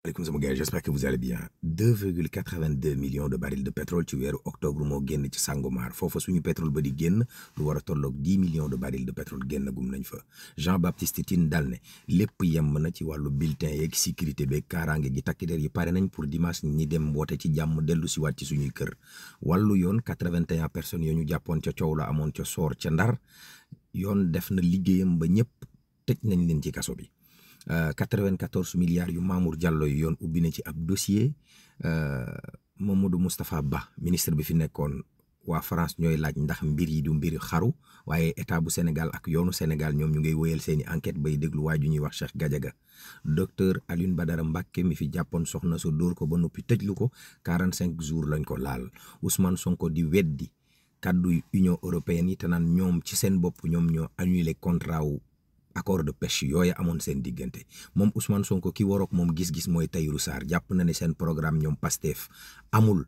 Alaikum sama gars, j'espère que vous allez bien. 2,82 millions de barils de pétrole ci weeru octobre moo génn ci Sangomar foofa suñu pétrole ba di génn lu war a tolloog 10 millions de barils de pétrole génn gum nañ fa. Jean-Baptiste Tine dal ne lépp yemb na ci wàllu bulletin yeeg sécurité beeg kaaraange gi takk der yi pare nañ pour dimanche ñi dem woote ci jàmm dellu si waat ci suñuy kër. Wàllu yoon 81 personnes yoo ñu jàppoon ca coow la amoon ca soor ca Ndar yoon def na liggéeyam ba ñëpp tëj nañ leen ci kaso bi. 94 milliards yu Mamour Diallo yu yoon ubbi na ci ab dossier Mamadou Moustapha Ba ministre bi fi nekkoon waa France ñooy laaj ndax mbir yi du mbiri xaru waaye état bu Sénégal ak yoonu Sénégal ñoom ñu ngay wéyal seeni enquête bay déglu waa ju ñuy wax Cheikh Gadiaga docteur Alioune Badara Mbacké mi fi jàppoon soxna su dóor ko ba noppi tëjlu ko 45 jours lañ ko laal Ousmane Sonko di weddi kàddu Union européenne yi te naan ñoom ci seen bopp ñoom ñoo annulé contrat wu accord de pêche yooyu amoon seen diggante moom Ousmane Sonko ki warook moom gis-gis mooy Tahirou Sarr jàpp na ne seen programme ñoom Pastef amul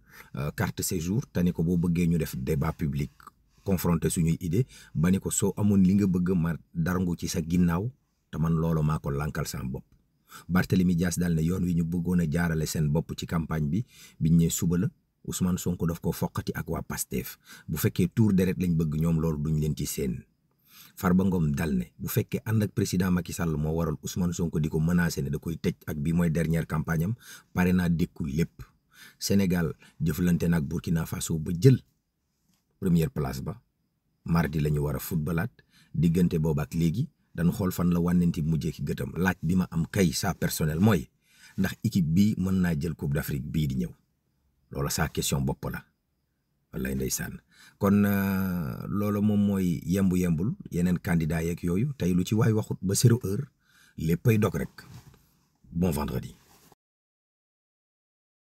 carte séjour te ni ko boo bëggee ñu def débat public confronter suñuy idée ba ni ko soo amoon li nga bëgg ma darangu ci sa ginnaaw te man loolu maa ko lankal sama bopp. Barthélemy Dias daal ne yoon wi ñu bëggoon a jaarale seen bopp ci campagne bi biñ ñee suba la Ousmane Sonko daf ko foqati ak waa Pastef bu fekkee tour deret lañ bëgg ñoom loolu duñ leen ci seen. Farba Ngom dal ne bu fekkee ànd ak président Macky Sall moo waral Ousmane Sonko di ko menacé ne da koy tëj ak bi mooy dernière campagne am pare naa dékku lépp Sénégal jëflante nag Burkina Faso ba jël première place ba mardi la ñu war a footballaat diggante boobu ak léegi dañu xool fan la wànnenti mujjee ki gëtam laaj bi ma am kay sa personnel mooy ndax équipe bii mën naa jël Coupe d'Afrique bii di ñëw loola sa question bopp la. wallaay ndeysaan kon loolu moom mooy yembul yeneen candidat yeeg yooyu tey lu ci waay waxut ba 0 heure léppay dog rek bon vendredi.